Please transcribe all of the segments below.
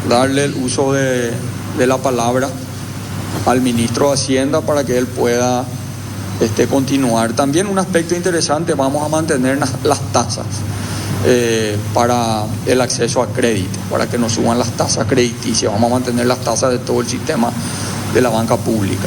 darle el uso de la palabra al ministro de Hacienda para que él pueda continuar. También un aspecto interesante, vamos a mantener las tasas para el acceso a crédito, para que no suban las tasas crediticias. Vamos a mantener las tasas de todo el sistema de la banca pública.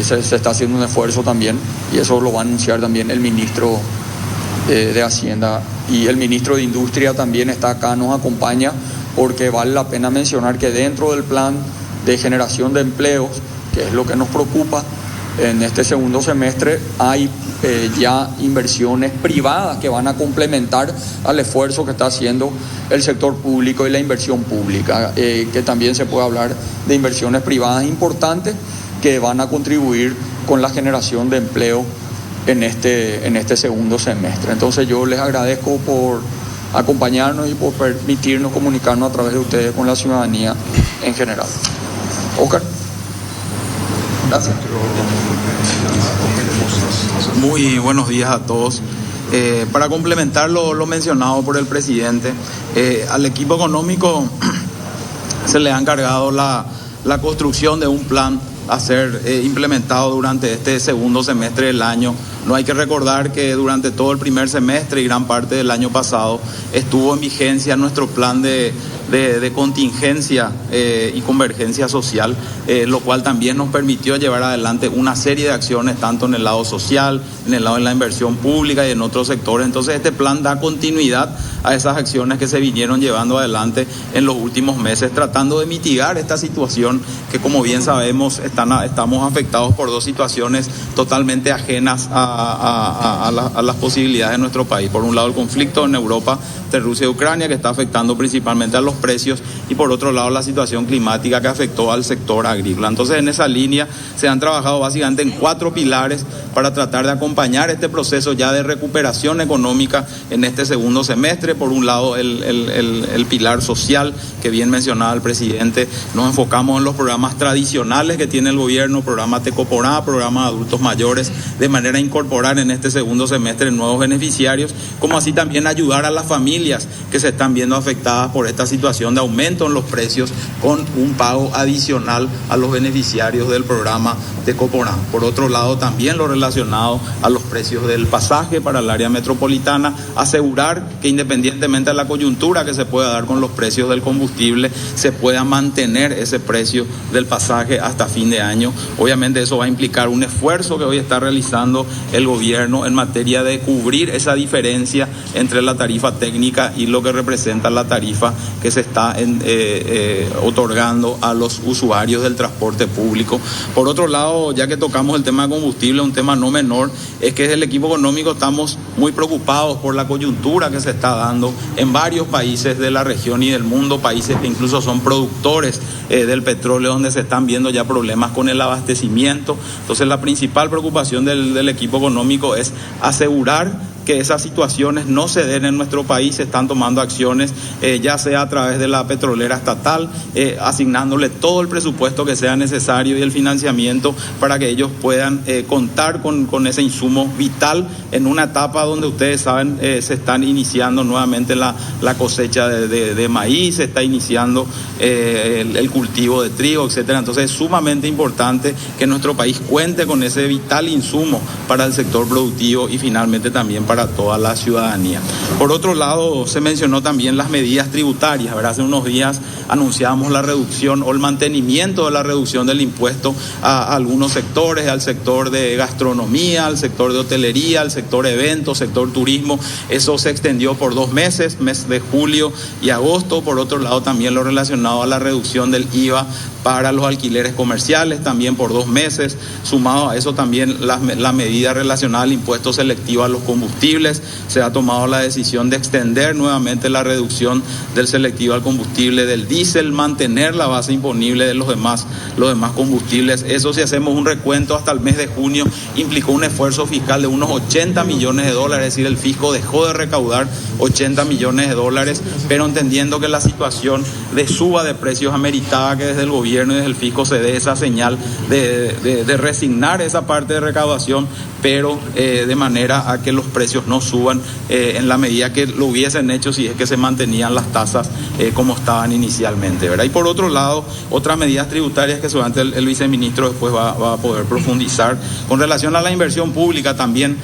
Se está haciendo un esfuerzo también, y eso lo va a anunciar también el ministro de Hacienda, y el ministro de Industria también está acá, nos acompaña, porque vale la pena mencionar que dentro del plan de generación de empleos, que es lo que nos preocupa, en este segundo semestre hay ya inversiones privadas que van a complementar al esfuerzo que está haciendo el sector público y la inversión pública, que también se puede hablar de inversiones privadas importantes que van a contribuir con la generación de empleo en este segundo semestre. Entonces yo les agradezco por acompañarnos y por permitirnos comunicarnos a través de ustedes con la ciudadanía en general. Oscar. Gracias. Muy buenos días a todos. Para complementar lo mencionado por el presidente, al equipo económico se le ha encargado la construcción de un plan a ser implementado durante este segundo semestre del año. No hay que recordar que durante todo el primer semestre y gran parte del año pasado estuvo en vigencia nuestro plan de contingencia y convergencia social, lo cual también nos permitió llevar adelante una serie de acciones tanto en el lado social, en el lado de la inversión pública y en otros sectores. Entonces este plan da continuidad a esas acciones que se vinieron llevando adelante en los últimos meses, tratando de mitigar esta situación que, como bien sabemos, estamos afectados por dos situaciones totalmente ajenas a las posibilidades de nuestro país. Por un lado, el conflicto en Europa de Rusia y Ucrania, que está afectando principalmente a los precios, y por otro lado la situación climática que afectó al sector agrícola. Entonces en esa línea se han trabajado básicamente en 4 pilares para tratar de acompañar este proceso ya de recuperación económica en este segundo semestre. Por un lado el pilar social que bien mencionaba el presidente, nos enfocamos en los programas tradicionales que tiene el gobierno, programa Tecoporá, programa de adultos mayores, de manera a incorporar en este segundo semestre nuevos beneficiarios, como así también ayudar a las familias que se están viendo afectadas por esta situación de aumento en los precios, con un pago adicional a los beneficiarios del programa Tecoporá. Por otro lado, también lo relacionado a los precios del pasaje para el área metropolitana, asegurar que independientemente de la coyuntura que se pueda dar con los precios del combustible, se pueda mantener ese precio del pasaje hasta fin de año. Obviamente eso va a implicar un esfuerzo que hoy está realizando el gobierno en materia de cubrir esa diferencia entre la tarifa técnica y lo que representa la tarifa que se está otorgando a los usuarios del transporte público. Por otro lado, ya que tocamos el tema de combustible, un tema no menor, es que desde el equipo económico estamos muy preocupados por la coyuntura que se está dando en varios países de la región y del mundo, países que incluso son productores del petróleo, donde se están viendo ya problemas con el abastecimiento. Entonces la principal preocupación del equipo económico es asegurar que esas situaciones no se den en nuestro país. Se están tomando acciones, ya sea a través de la petrolera estatal, asignándole todo el presupuesto que sea necesario y el financiamiento para que ellos puedan contar con ese insumo vital en una etapa donde ustedes saben se están iniciando nuevamente la cosecha de maíz, se está iniciando el cultivo de trigo, etcétera. Entonces es sumamente importante que nuestro país cuente con ese vital insumo para el sector productivo y finalmente también para toda la ciudadanía. Por otro lado, se mencionó también las medidas tributarias, ¿verdad? Hace unos días anunciamos la reducción o el mantenimiento de la reducción del impuesto a algunos sectores, al sector de gastronomía, al sector de hotelería, al sector eventos, sector turismo. Eso se extendió por 2 meses, mes de julio y agosto. Por otro lado, también lo relacionado a la reducción del IVA para los alquileres comerciales, también por 2 meses. Sumado a eso también la medida relacionada al impuesto selectivo a los combustibles. Se ha tomado la decisión de extender nuevamente la reducción del selectivo al combustible del diésel, mantener la base imponible de los demás combustibles. Eso, si hacemos un recuento hasta el mes de junio, implicó un esfuerzo fiscal de unos 80 millones de dólares, es decir, el fisco dejó de recaudar 80 millones de dólares, pero entendiendo que la situación de suba de precios ameritaba que desde el gobierno y desde el fisco se dé esa señal de resignar esa parte de recaudación, pero de manera a que los precios precios no suban en la medida que lo hubiesen hecho si es que se mantenían las tasas como estaban inicialmente, ¿verdad? Y por otro lado, otras medidas tributarias que seguramente el viceministro después va a poder profundizar. Con relación a la inversión pública también,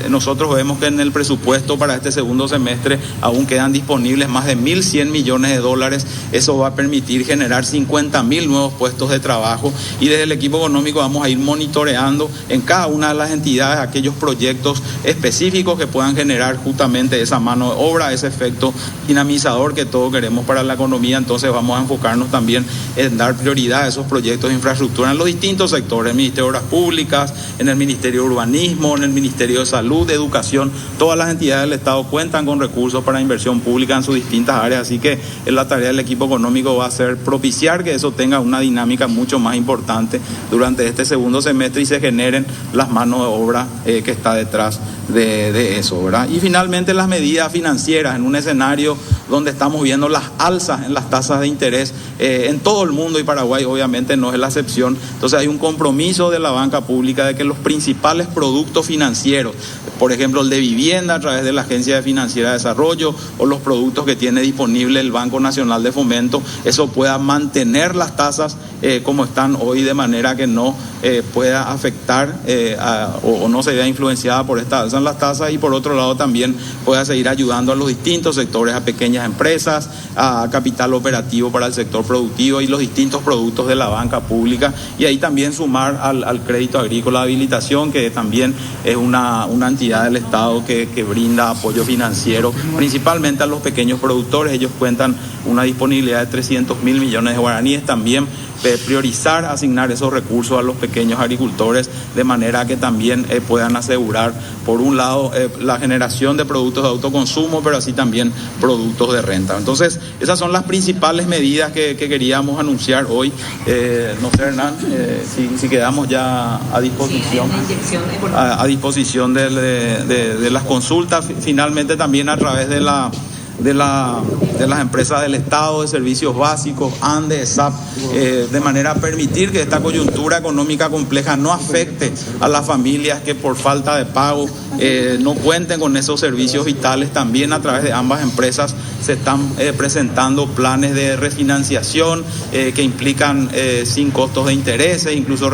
nosotros vemos que en el presupuesto para este segundo semestre aún quedan disponibles más de 1.100 millones de dólares. Eso va a permitir generar 50.000 nuevos puestos de trabajo, y desde el equipo económico vamos a ir monitoreando en cada una de las entidades aquellos proyectos específicos que puedan generar justamente esa mano de obra, ese efecto dinamizador que todos queremos para la economía. Entonces vamos a enfocarnos también en dar prioridad a esos proyectos de infraestructura en los distintos sectores, en el Ministerio de Obras Públicas, en el Ministerio de Urbanismo, en el Ministerio de Salud, de Educación. Todas las entidades del Estado cuentan con recursos para inversión pública en sus distintas áreas, así que la tarea del equipo económico va a ser propiciar que eso tenga una dinámica mucho más importante durante este segundo semestre y se generen las manos de obra que está detrás de eso, ¿verdad? Y finalmente las medidas financieras en un escenario donde estamos viendo las alzas en las tasas de interés en todo el mundo, y Paraguay obviamente no es la excepción. Entonces hay un compromiso de la banca pública de que los principales productos financieros, por ejemplo el de vivienda a través de la Agencia Financiera de Desarrollo o los productos que tiene disponible el Banco Nacional de Fomento, eso pueda mantener las tasas como están hoy, de manera que no pueda afectar o no se vea influenciada por esta alza en las tasas, y por otro lado también pueda seguir ayudando a los distintos sectores, a pequeñas empresas, a capital operativo para el sector productivo y los distintos productos de la banca pública, y ahí también sumar al crédito agrícola de habilitación, que también es una entidad del Estado que brinda apoyo financiero principalmente a los pequeños productores. Ellos cuentan una disponibilidad de 300.000 millones de guaraníes. También priorizar, asignar esos recursos a los pequeños agricultores, de manera que también puedan asegurar, por un lado, la generación de productos de autoconsumo, pero así también productos de renta. Entonces, esas son las principales medidas que queríamos anunciar hoy. No sé, Hernán, si quedamos ya a disposición, a disposición de las consultas, finalmente también a través de las empresas del Estado, de servicios básicos, ANDE, SAP, de manera a permitir que esta coyuntura económica compleja no afecte a las familias que por falta de pago no cuenten con esos servicios vitales. También a través de ambas empresas se están presentando planes de refinanciación que implican sin costos de intereses, incluso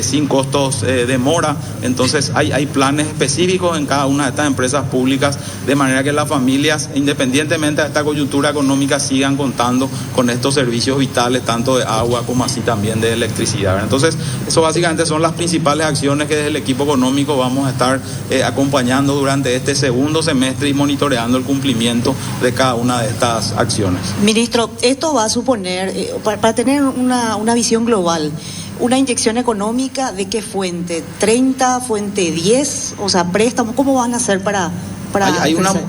sin costos de mora. Entonces hay planes específicos en cada una de estas empresas públicas, de manera que las familias, independientemente de esta coyuntura económica, sigan contando con estos servicios vitales, tanto de agua como así también de electricidad. Entonces, eso básicamente son las principales acciones que desde el equipo económico vamos a estar acompañando durante este segundo semestre y monitoreando el cumplimiento de cada una de estas acciones. Ministro, esto va a suponer, para tener una visión global, una inyección económica, ¿de qué fuente? ¿30, fuente 10? O sea, préstamos, ¿cómo van a hacer para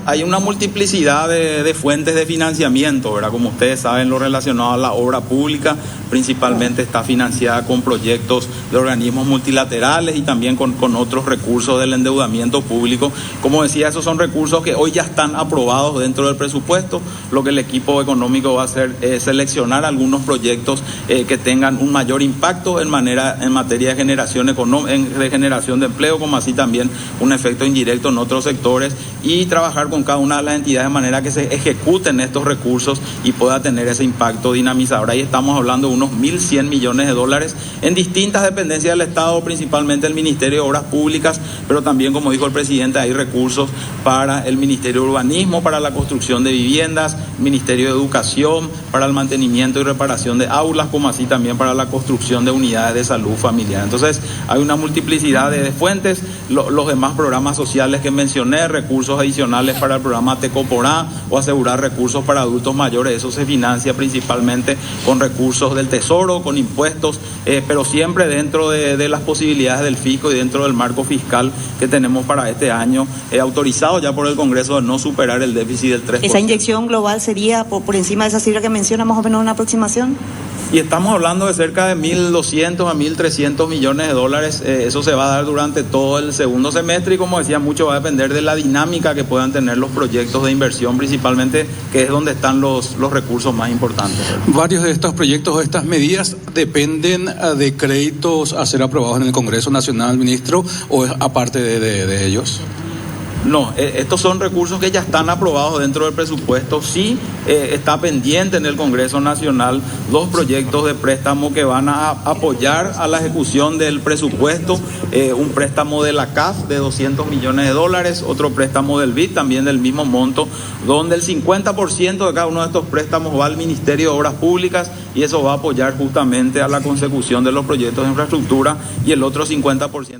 hay una multiplicidad de fuentes de financiamiento, ¿verdad? Como ustedes saben, lo relacionado a la obra pública principalmente está financiada con proyectos de organismos multilaterales y también con otros recursos del endeudamiento público. Como decía, esos son recursos que hoy ya están aprobados dentro del presupuesto. Lo que el equipo económico va a hacer es seleccionar algunos proyectos que tengan un mayor impacto en materia de generación de generación de empleo, como así también un efecto indirecto en otros sectores, y trabajar con cada una de las entidades de manera que se ejecuten estos recursos y pueda tener ese impacto dinamizador. Ahí estamos hablando de unos 1.100 millones de dólares en distintas dependencias del Estado, principalmente el Ministerio de Obras Públicas, pero también, como dijo el presidente, hay recursos para el Ministerio de Urbanismo, para la construcción de viviendas, Ministerio de Educación, para el mantenimiento y reparación de aulas, como así también para la construcción de unidades de salud familiar. Entonces, hay una multiplicidad de fuentes. Los demás programas sociales que mencioné, recursos adicionales para el programa Tecoporá o asegurar recursos para adultos mayores, eso se financia principalmente con recursos del Tesoro, con impuestos, pero siempre dentro de las posibilidades del fisco y dentro del marco fiscal que tenemos para este año, autorizado ya por el Congreso de no superar el déficit del 3%. ¿Esa inyección global sería por encima de esa cifra que menciona, más o menos una aproximación? Y estamos hablando de cerca de 1.200 a 1.300 millones de dólares. Eso se va a dar durante todo el segundo semestre y, como decía, mucho va a depender de la dinámica que puedan tener los proyectos de inversión, principalmente, que es donde están los recursos más importantes. Varios de estos proyectos o estas medidas dependen de créditos a ser aprobados en el Congreso Nacional, ministro, o es aparte de ellos. No, estos son recursos que ya están aprobados dentro del presupuesto. Sí, está pendiente en el Congreso Nacional 2 proyectos de préstamo que van a apoyar a la ejecución del presupuesto. Un préstamo de la CAF de $200 millones, otro préstamo del BID también del mismo monto, donde el 50% de cada uno de estos préstamos va al Ministerio de Obras Públicas y eso va a apoyar justamente a la consecución de los proyectos de infraestructura, y el otro 50%